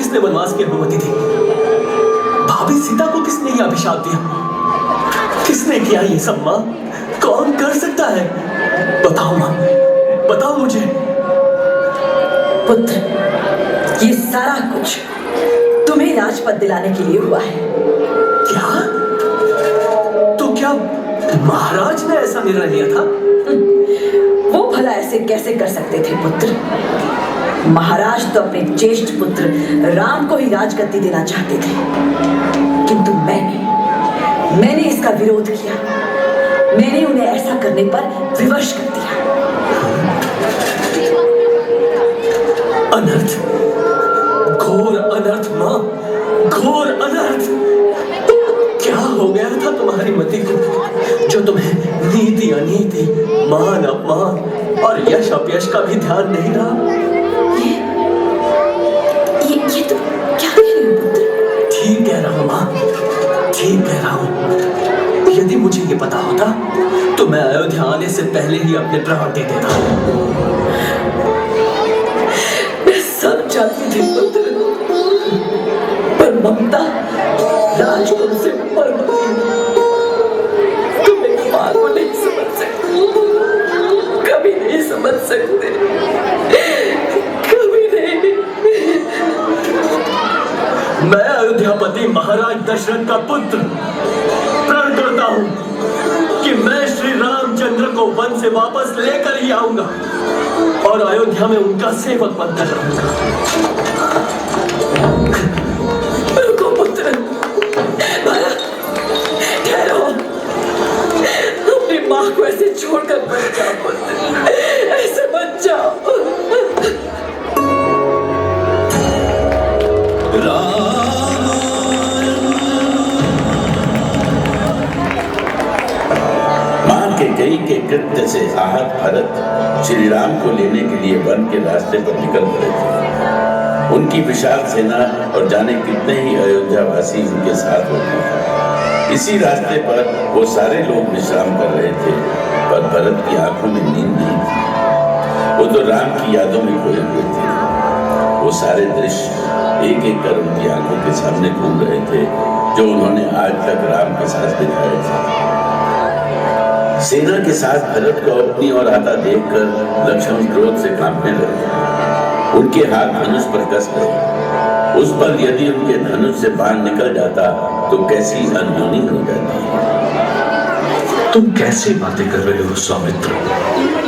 किसने वनवास की अनुमति दी? भाभी सीता को किसने यह अभिशाप दिया? किसने किया ये सब मां? कौन कर सकता है? बताओ मां, बताओ मुझे। पुत्र, ये सारा कुछ तुम्हें राजपद दिलाने के लिए हुआ है। क्या? तो क्या महाराज ने ऐसा निर्णय लिया था? वो भला ऐसे कैसे कर सकते थे पुत्र? महाराज तो अपने ज्येष्ठ पुत्र राम को ही राजगद्दी देना चाहते थे, किंतु मैंने इसका विरोध किया। मैंने उन्हें ऐसा करने पर विवश कर दिया। अनर्थ, घोर अनर्थ मां, घोर अनर्थ। क्या हो गया था तुम्हारी मति को जो तुम्हें नीति अनीति, मान अपमान और यश अपयश का भी ध्यान नहीं रहा? ये तो क्या कह रहे हो पुत्र? ठीक कह रहा हूं मां, ठीक कह रहा हूं। यदि मुझे ये पता होता तो मैं अयोध्या आने से पहले ही अपने प्राण दे देता। मैं सब जानती थी पुत्र, पर ममता राजकुल से ऊपर होती है। तुम एक मां को नहीं समझ सकते, कभी नहीं समझ सकते, कभी नहीं। मैं अयोध्यापति महाराज दशरथ का पुत्र प्रण करता हूं कि मैं श्री रामचंद्र को वन से वापस लेकर ही आऊंगा और अयोध्या में उनका सेवक बनकर रहूंगा। रुको पुत्र, ठहरो। अपनी माँ को ऐसे छोड़कर मत जाओ पुत्र, ऐसे मत जाओ। कैकेयी के कृत्य से आहत भरत श्री राम को लेने के लिए वन के रास्ते पर निकल पड़े थे। उनकी विशाल सेना और जाने कितने ही अयोध्यावासी उनके साथ होते थे। इसी रास्ते पर वो सारे लोग विश्राम कर रहे थे, पर भरत की आंखों में नींद नहीं थी। वो तो राम की यादों में खोए हुए थे। वो सारे दृश्य एक एक कर उनकी आंखों के सामने घूम रहे थे जो उन्होंने आज तक राम के साथ बिताए थे। सेना के साथ भरत को अपनी ओर आता देखकर लक्ष्मण क्रोध से कांपने लगे। उनके हाथ धनुष पर कस गए। उस पर यदि उनके धनुष से बाण निकल जाता तो कैसी अनहोनी हो जाती। तुम कैसे बातें कर रहे हो सौमित्र?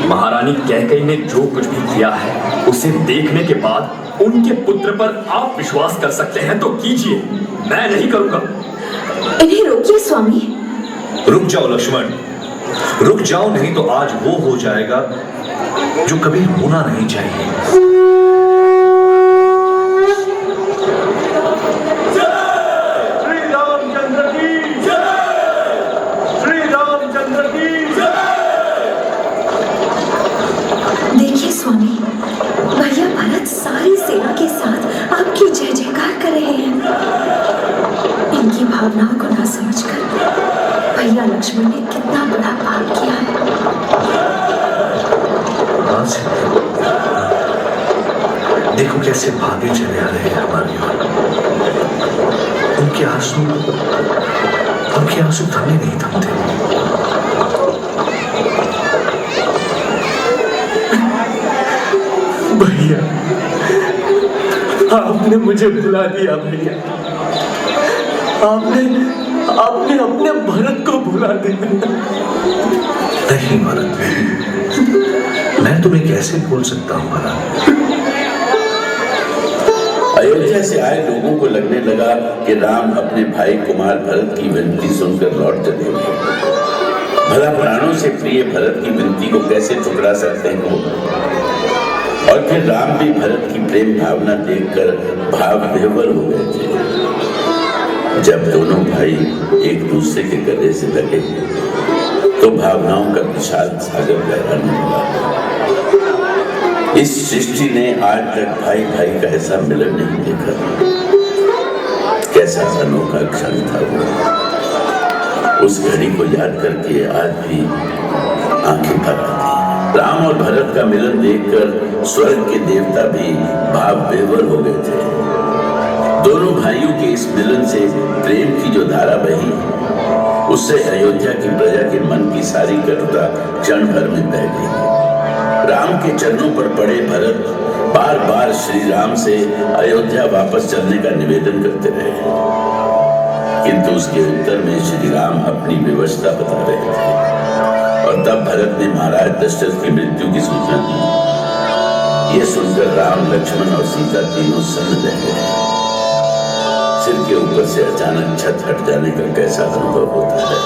महारानी कैकेयी ने जो कुछ भी किया है उसे देखने के बाद उनके पुत्र पर आप विश्वास कर सकते हैं तो कीजिए, मैं नहीं करूंगा। इन्हें रोकिए स्वामी। रुक जाओ लक्ष्मण, रुक जाओ, नहीं तो आज वो हो जाएगा जो कभी होना नहीं चाहिए। श्री रामचंद्र की जय, श्री रामचंद्र की जय। देखिए स्वामी, भैया भरत सारी सेना के साथ आपकी जय जयकार कर रहे हैं। इनकी भावनाओं को ना समझकर भैया लक्ष्मण ने कितना बड़ा पाप किया है। देखो कैसे भागे चले आ रहे हैं हमारी ओर। उनके आंसू थमे नहीं थमते। भैया, आपने मुझे भुला दिया भैया। आपने अपने भरत को भुला दिया। नहीं भरत, मैं तुम्हें कैसे भूल सकता हूँ भरत? अयोध्या से आए लोगों को लगने लगा कि राम अपने भाई कुमार भरत की विनती सुनकर लौट चले गए। भला प्राणों से प्रिय भरत की विनती को कैसे ठुकरा सकते हो? और फिर राम भी भरत की प्रेम भावना देखकर भाव विह्वल हो गए थे। जब दोनों भाई एक दूसरे के गले से लगे तो भावनाओं का विशाल सागर गहराने लगा। इस सृष्टि ने आज तक भाई भाई का ऐसा मिलन नहीं देखा। कैसा अनोखा क्षण था वो। उस घड़ी को याद करके आज भी आंखें भर आती। राम और भरत का मिलन देखकर स्वर्ग के देवता भी भाव विह्वल हो गए थे। दोनों भाइयों के इस मिलन से प्रेम की जो धारा बही, उससे अयोध्या की प्रजा के मन की सारी कटुता क्षण भर में बह गई। राम के चरणों पर पड़े भरत बार बार श्री राम से अयोध्या वापस चलने का निवेदन करते रहे, किंतु उसके उत्तर में श्री राम अपनी व्यवस्था बता रहे थे। और तब भरत ने महाराज दशरथ की मृत्यु की सूचना दी। यह सुनकर राम, लक्ष्मण और सीता तीनों सन्न रह गए। सिर के ऊपर से अचानक छत हट जाने का कैसा अनुभव होता है,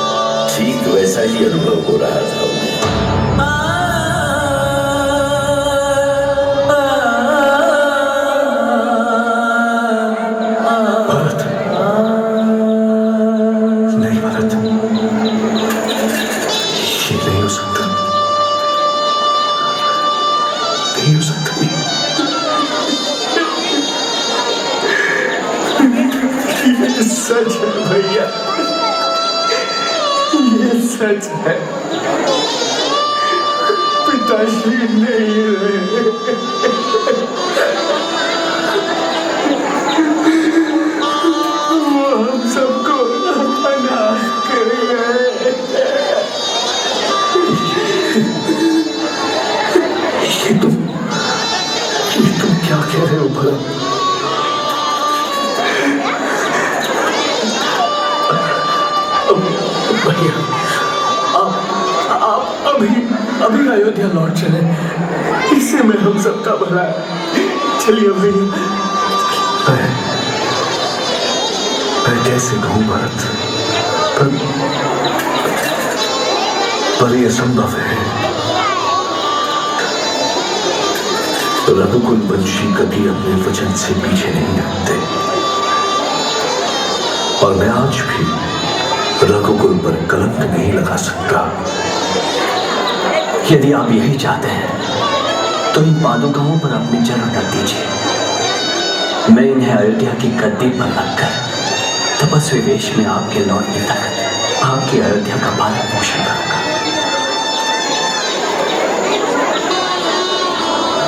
ठीक वैसा ही अनुभव हो रहा था उन्हें। भरत, नहीं भरत, ये नहीं हो सकता, नहीं हो सकता। ये सच है भैया, ये सच है। पिताश्री नहीं रहे, वो हम सबको अनाथ कर गए। ये तुम क्या कह रहे हो भरत? भैया, आप अभी अयोध्या लौट चले, इससे मैं हम सबका भला। चलिए भैया। मैं कैसे कहूँ भरत, पर यह संभव है। रघुकुल वंशी कभी अपने वचन से पीछे नहीं हटते, और मैं आज भी रघुकुल पर कलंक नहीं लगा सकता। यदि आप यही चाहते हैं तो इन पादुकाओं पर अपने चरण रख दीजिए। मैं इन्हें अयोध्या की गद्दी पर रखकर तपस्वी वेश में आपके लौटने तक आपकी अयोध्या का पालन पोषण करूंगा।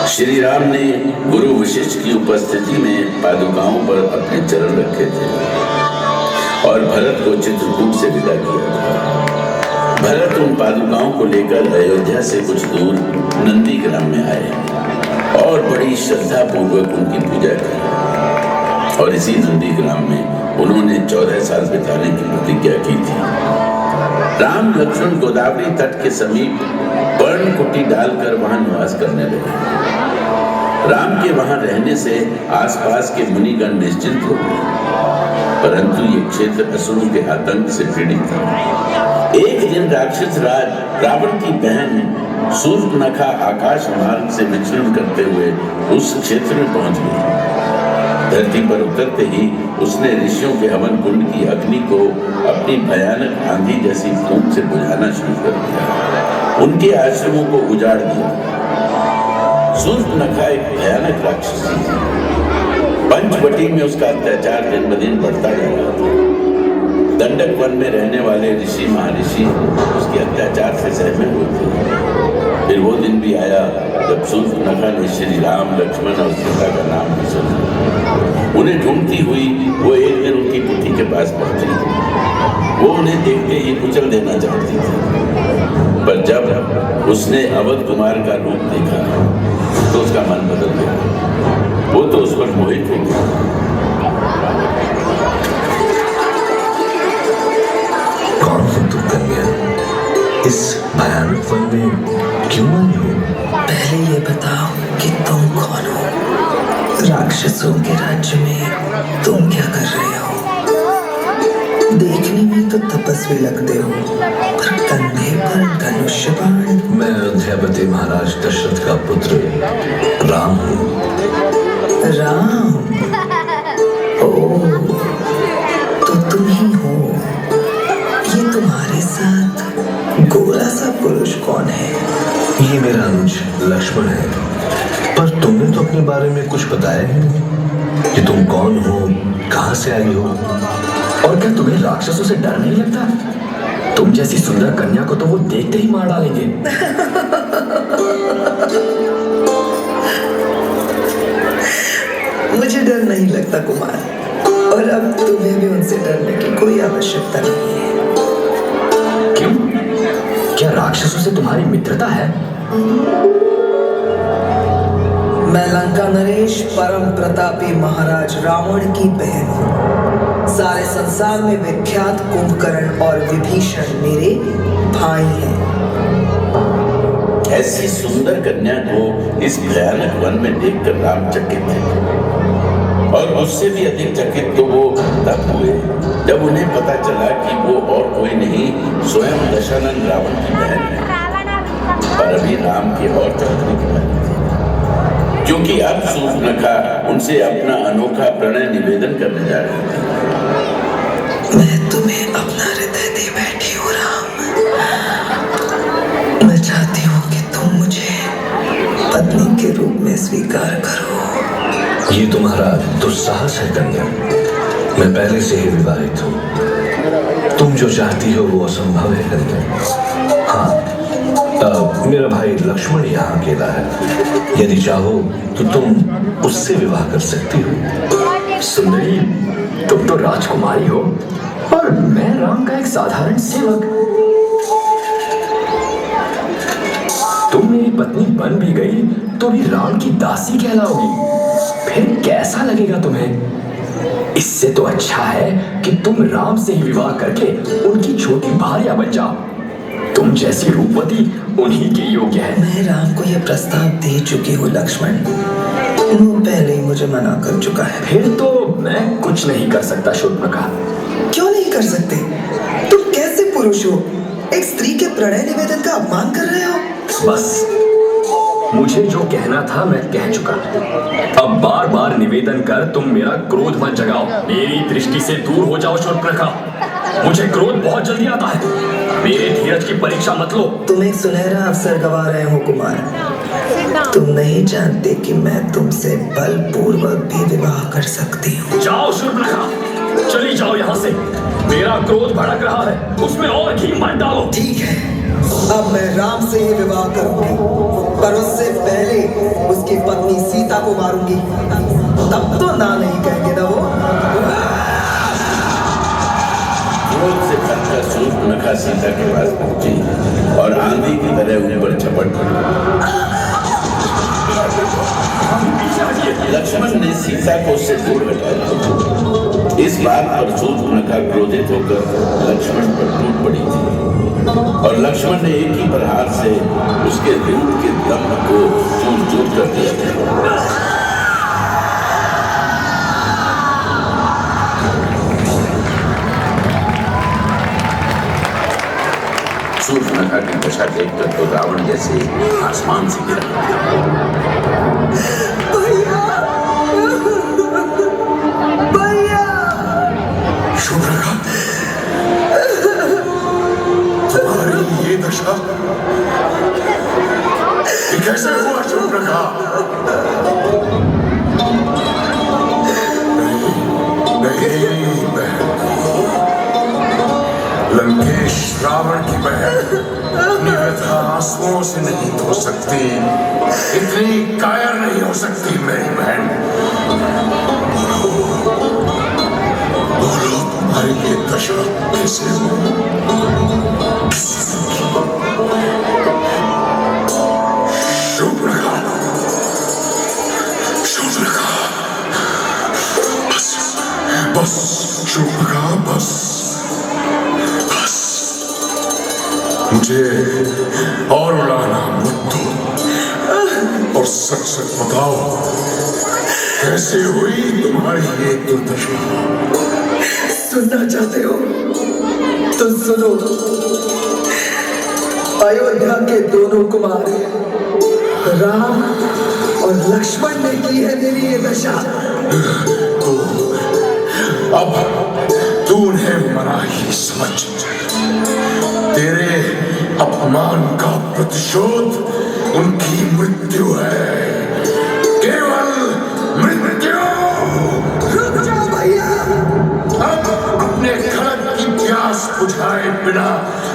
श्री राम ने गुरु वशिष्ठ की उपस्थिति में पादुकाओं पर अपने चरण रखे थे और भरत को चित्रकूट से विदा किया था। भरत उन पादुकाओं को लेकर अयोध्या से कुछ दूर नंदीग्राम में आए और बड़ी श्रद्धा पूर्वक उनकी पूजा की। और इसी नंदीग्राम में उन्होंने 14 साल बिताने की प्रतिज्ञा की थी। राम लक्ष्मण गोदावरी तट के समीप पर्णकुटी डालकर वहां निवास करने लगे। राम के वहां रहने से आसपास के मुनिगण निश्चिंत हो गए, परंतु ये क्षेत्र असुरों के आतंक से पीड़ित था। एक दिन राक्षस राज रावण की बहन शूर्पणखा आकाश मार्ग से विचरण करते हुए उस क्षेत्र में पहुंच गई। धरती पर उतरते ही उसने ऋषियों के हवन कुंड की अग्नि को अपनी भयानक आंधी जैसी फूंक से बुझाना शुरू कर दिया। उनके आश्रमों को उजाड़ दिया। शूर्पणखा एक भयानक राक्षसी थी। पंचवटी में उसका अत्याचार दिन ब दिन बढ़ता जा रहा था। दंडक वन में रहने वाले ऋषि महर्षि उसके अत्याचार से सहमे हुए थे। फिर वो दिन भी आया जब शूर्पणखा ने श्री राम, लक्ष्मण और सीता का नाम भी सुना। उन्हें ढूंढती हुई वो एक दिन उनकी कुटी के पास पहुंची। वो उन्हें देखते ही कुचल देना चाहती थी, पर जब उसने अवध कुमार का रूप देखा तो उसका मन बदल गया। वो तो उस पर मोहित हो गया। कौन हो तुम कन्या? इस भयानक वन में क्यों आई हो? पहले ये बताओ कि तुम कौन हो? राक्षसों के राज्य में तुम क्या कर रहे हो? देखने में तो तपस्वी लगते हो, पर कंधे पर धनुष बाण। मैं अयोध्यापति महाराज दशरथ का पुत्र राम हूँ। राम? ओह, तो तुम ही हो। ये तुम्हारे साथ गोरा सा पुरुष कौन है? ये मेरा अनुज लक्ष्मण है। पर तुमने तो अपने बारे में कुछ बताया ही नहीं कि तुम कौन हो, कहां से आई हो। और क्या तुम्हें राक्षसों से डर नहीं लगता? तुम जैसी सुंदर कन्या को तो वो देखते ही मार डालेंगे। मुझे डर नहीं लगता कुमार, और अब तुम्हें भी उनसे डरने की कोई आवश्यकता नहीं है। क्यों? क्या राक्षसों से तुम्हारी मित्रता है? मैं लंका नरेश परम प्रतापी महाराज रावण की बहन हूँ। सारे संसार में विख्यात कुंभकर्ण और विभीषण मेरे भाई हैं। ऐसी सुंदर कन्या को इस भयानक वन में देखकर राम चकित थे, और उससे भी अधिक चकित तो वो तब हुए जब उन्हें पता चला कि वो और कोई नहीं स्वयं दशानन रावण की बहन है। पर अभी राम के और चौंकने की बात थी, क्योंकअब शूर्पणखा उनसे अपना अनोखा प्रणय निवेदन करने जा रही थी। मैं तुम्हें अपना हृदय दे बैठी हूँ राम। मैं चाहती हूँ कि तुम मुझे पत्नी के रूप में स्वीकार करो। ये तुम्हारा दुस्साहस है कन्या। मैं पहले से ही विवाहित हूँ। तुम जो चाहती हो वो असंभव है कन्या। हाँ, मेरा भाई लक्ष्मण यहाँ अकेला है। यदि चाहो तो तुम उससे विवाह कर सकती हो। सुंदरी, तुम तो राजकुमारी हो और मैं राम का एक साधारण सेवक। तुम मेरी पत्नी बन भी गई तो भी राम की दासी कहलाओगी। फिर कैसा लगेगा तुम्हें? इससे तो अच्छा है कि तुम राम से ही विवाह करके उनकी छोटी भार्या बन जाओ। तुम जैसी रूपवती उन्हीं के योग्य है। मैं राम को यह प्रस्ताव दे चुकी हूँ लक्ष्मण। वो पहले ही मुझे मना कर चुका है। फिर तो मैं कुछ नहीं कर सकता शूर्पणखा। क्यों नहीं कर सकते? तुम कैसे पुरुष हो? एक स्त्री के प्रणय निवेदन का अपमान कर रहे हो। बस, मुझे जो कहना था मैं कह चुका। अब बार बार निवेदन कर तुम मेरा क्रोध मत जगाओ। मेरी दृष्टि से दूर हो जाओ शूर्पणखा। मुझे क्रोध बहुत जल्दी आता है। मेरे धीरज की परीक्षा मत लो। तुम एक सुनहरा अवसर गवा रहे हो कुमार। तुम नहीं जानते कि मैं तुमसे बलपूर्वक भी विवाह कर सकती हूँ। जाओ शूर्पणखा, चली जाओ यहाँ से। मेरा क्रोध भड़क रहा है, उसमें और घी मत डालो। ठीक है, अब मैं राम से ही विवाह करूंगी, पर उससे पहले उसकी पत्नी सीता को मारूंगी। तब तो ना नहीं कहेंगे ना वो। क्रोध से भरकर शूर्पणखा सीता के पास पहुंची और आंधी की तरह उन पर झपट पड़ी। लक्ष्मण ने सीता को उससे दूर हटाया। इस बात पर शूर्पणखा क्रोधित होकर लक्ष्मण पर टूट पड़ी थी, और लक्ष्मण ने एक ही प्रहार से उसके रूप के दम्भ को चूर चूर कर दिया था। शूर्पणखा की दशा देखकर तो रावण जैसे आसमान से गिरा। शूर्पणखा, तुम्हारी ये दशा ये कैसे हुआ शूर्पणखा? नहीं, लंकेश रावण की बहन अपनी व्यथा आंसुओं से नहीं धो सकती। इतनी कायर नहीं हो सकती मेरी बहन। बोलो तुम्हारी ये दशा कैसे हुई? शूर्पणखा, शूर्पणखा, बस बस शूर्पणखा, बस बस, मुझे और उड़ाना मत दो, और सच सच बताओ कैसे हुई तुम्हारी ये दुर्दशा? सुनना चाहते हो तो सुनो। अयोध्या के दोनों कुमार राम और लक्ष्मण ने की है मेरी ये दशा। तो अब तू उन्हें मना ही समझ। तेरे अपमान का प्रतिशोध उनकी मृत्यु है, केवल मृत्यु। रुक जाओ भैया। अब अपने खड़क की प्यास बुझाए बिना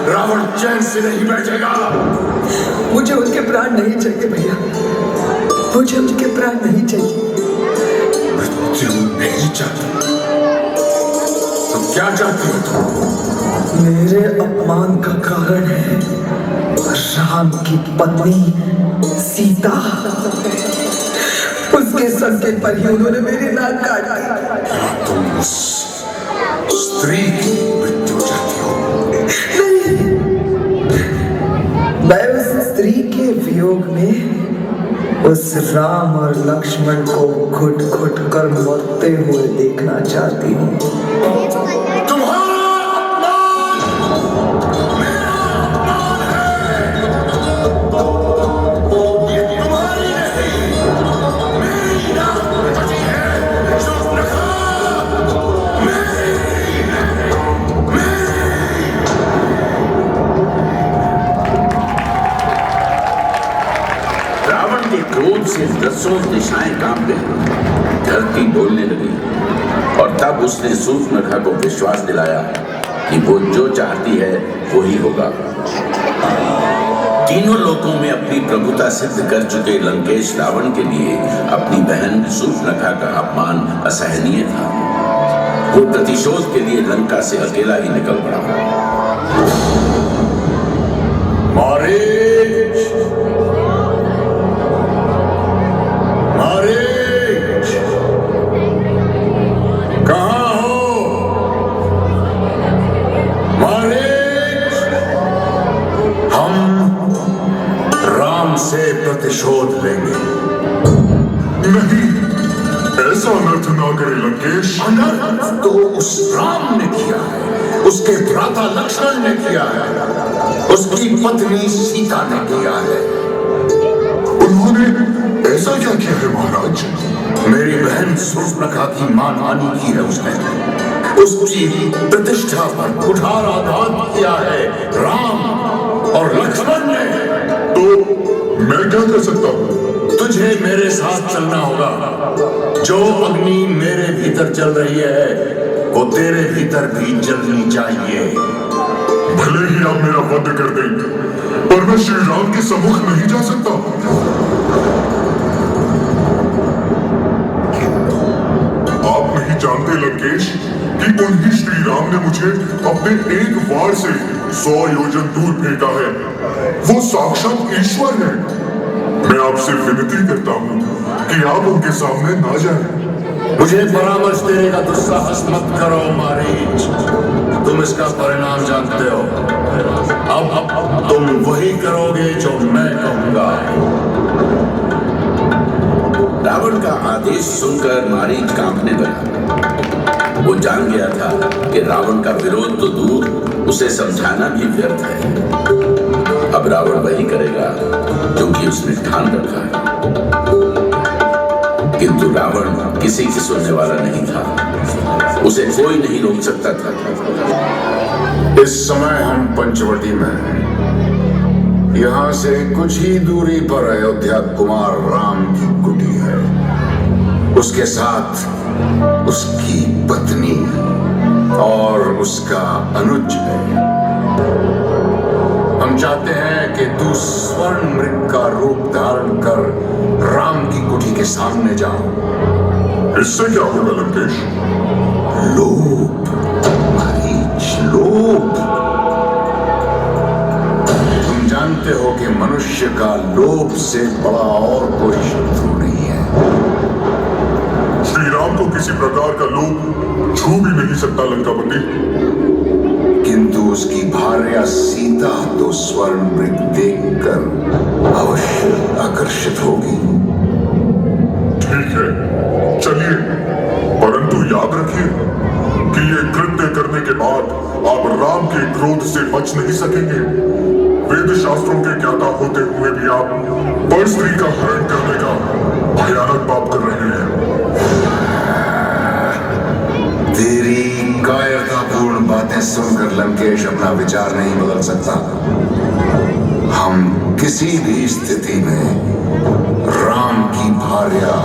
रावण चैन से नहीं बैठेगा। मुझे उनके प्राण नहीं चाहिए भैया, मुझे उनके प्राण नहीं चाहिए। मृत्यु नहीं चाहता क्या चाहती हो तुम? मेरे अपमान का कारण है राम की पत्नी सीता। उसके संकेत पर ही उन्होंने मेरी नाक काट दी। क्या तुम उस स्त्री की मृत्यु चाहती हो? नहीं, मैं उस स्त्री के वियोग में उस राम और लक्ष्मण को घुट घुट कर मरते हुए देखना चाहती हूँ। तुम्हारा अपमान मेरा अपमान है। ये तुम्हारी नहीं, मेरी नाक में बची है। शूर्पणखा, रावण के क्रोध से दसों दिशाएं कांप गई, धरती बोलने लगी। और तब उसने शूर्पणखा को विश्वास दिलाया कि वो जो चाहती है वो ही होगा। तीनों लोकों में अपनी प्रभुता सिद्ध कर चुके लंकेश रावण के लिए अपनी बहन शूर्पणखा का अपमान असहनीय था। वो प्रतिशोध के लिए लंका से अकेला ही निकल पड़ा। मारीच, मारीच, कहाँ हो? मारीच, हम राम से प्रतिशोध लेंगे। नहीं, ऐसा अनर्थ ना करे लंकेश। अनर्थ तो उस राम ने किया है, उसके भ्राता लक्ष्मण ने किया है, उसकी पत्नी सीता ने किया है। उन्होंने ऐसा क्या किया है महाराज? मेरी बहन शूर्पणखा की मानहानि की है उसने। उसकी प्रतिष्ठा पर कुठाराघात किया है राम और लक्ष्मण ने। तो मैं क्या कर सकता हूँ? तुझे मेरे साथ चलना होगा। जो अग्नि मेरे भीतर चल रही है वो तेरे भीतर भी जलनी चाहिए। भले ही आप मेरा वध कर दें, पर मैं श्री राम के सम्मुख नहीं जा सकता। आप नहीं जानते लंकेश कि उन्हीं श्री राम ने मुझे अपने एक वार से 100 योजन दूर फेंका है। वो साक्षात ईश्वर है। मैं आपसे विनती करता हूँ कि आप उनके सामने ना जाएं। मुझे परामर्श देने का दुस्साहस मत करो मारीच। तुम इसका परिणाम जानते हो। अब तुम वही करोगे जो मैं कहूंगा। रावण का आदेश सुनकर मारीच कांपने लगा। वो जान गया था कि रावण का विरोध तो दूर, उसे समझाना भी व्यर्थ है। अब रावण वही करेगा जो कि उसने ठान रखा है। किंतु रावण किसी की सुनने वाला नहीं था। उसे कोई नहीं रोक सकता था। इस समय हम पंचवटी में हैं। यहाँ से कुछ ही दूरी पर अयोध्या कुमार राम की कुटी है। उसके साथ उसकी पत्नी और उसका अनुज है। हम चाहते हैं कि तू स्वर्ण मृग का रूप धारण कर राम की कुटी के सामने जाओ। इससे क्या होगा लंकेश? लोभ मारीच, लोभ। तुम जानते हो कि मनुष्य का लोभ से बड़ा और कोई शत्रु नहीं है। श्री राम को किसी प्रकार का लोभ छू भी नहीं सकता लंकापति। किंतु उसकी भार्या सीता तो स्वर्ण मृग देखकर अवश्य आकर्षित होगी। ठीक है, चलिए, परंतु याद रखिए कि ये कृत्य करने के बाद आप राम के क्रोध से बच नहीं सकेंगे। वेद शास्त्रों के ज्ञाता होते हुए भी आप पर स्त्री का हरण करने का भयानक पाप कर रहे हैं। तेरी कायरतापूर्ण बातें सुनकर लंकेश अपना विचार नहीं बदल सकता। हम किसी भी स्थिति में राम की भार्या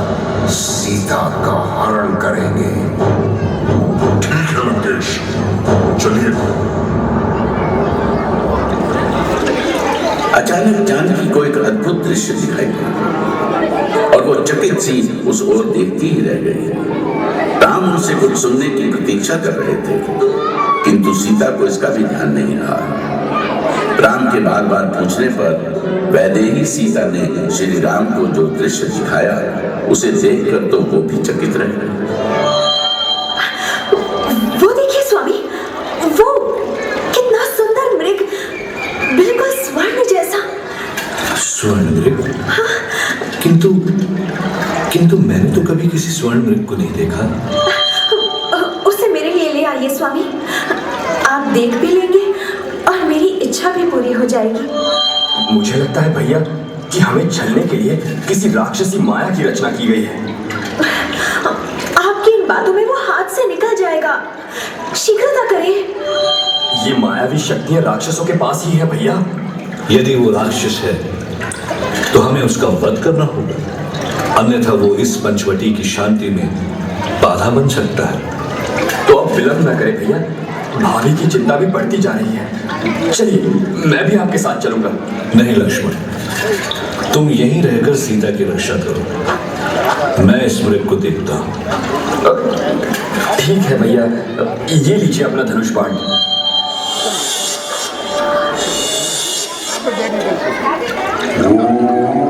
सीता का हरण करेंगे। ठीक है लंकेश, चलिए। अचानक जानकी को एक अद्भुत दृश्य दिखाई दिया और वो चकित सी उस ओर देखती ही रह गई। राम उनसे कुछ सुनने की प्रतीक्षा कर रहे थे, किंतु सीता को इसका भी ध्यान नहीं रहा। राम के बार बार पूछने पर वैदेही सीता ने श्री राम को जो दृश्य दिखाया उसे देखकर तो वो भी चकित रहे। वो देखिए स्वामी, वो कितना सुंदर मृग, बिल्कुल स्वर्ण जैसा। स्वर्ण मृग? किंतु मैंने तो कभी किसी स्वर्ण मृग को नहीं देखा। उसे मेरे लिए ले आइए स्वामी, आप देख भी लेंगे और मेरी इच्छा भी पूरी हो जाएगी। मुझे लगता है भैया कि हमें छलने के लिए किसी राक्षसी माया की रचना की गई है। आपकी इन बातों में वो हाथ से निकल जाएगा, शीघ्रता करें। ये मायावी शक्तियां राक्षसों के पास ही है भैया। यदि वो राक्षस है तो हमें उसका वध करना होगा, अन्यथा वो इस पंचवटी की शांति में बाधा बन सकता है। तो अब विलंब न करें भैया, भाभी की चिंता भी बढ़ती जा रही है। चलिए मैं भी आपके साथ चलूंगा। नहीं लक्ष्मण, तुम यहीं रहकर सीता की रक्षा करो, मैं इस मृग को देखता हूं। ठीक है भैया, ये लीजिए अपना धनुष बाण। ओम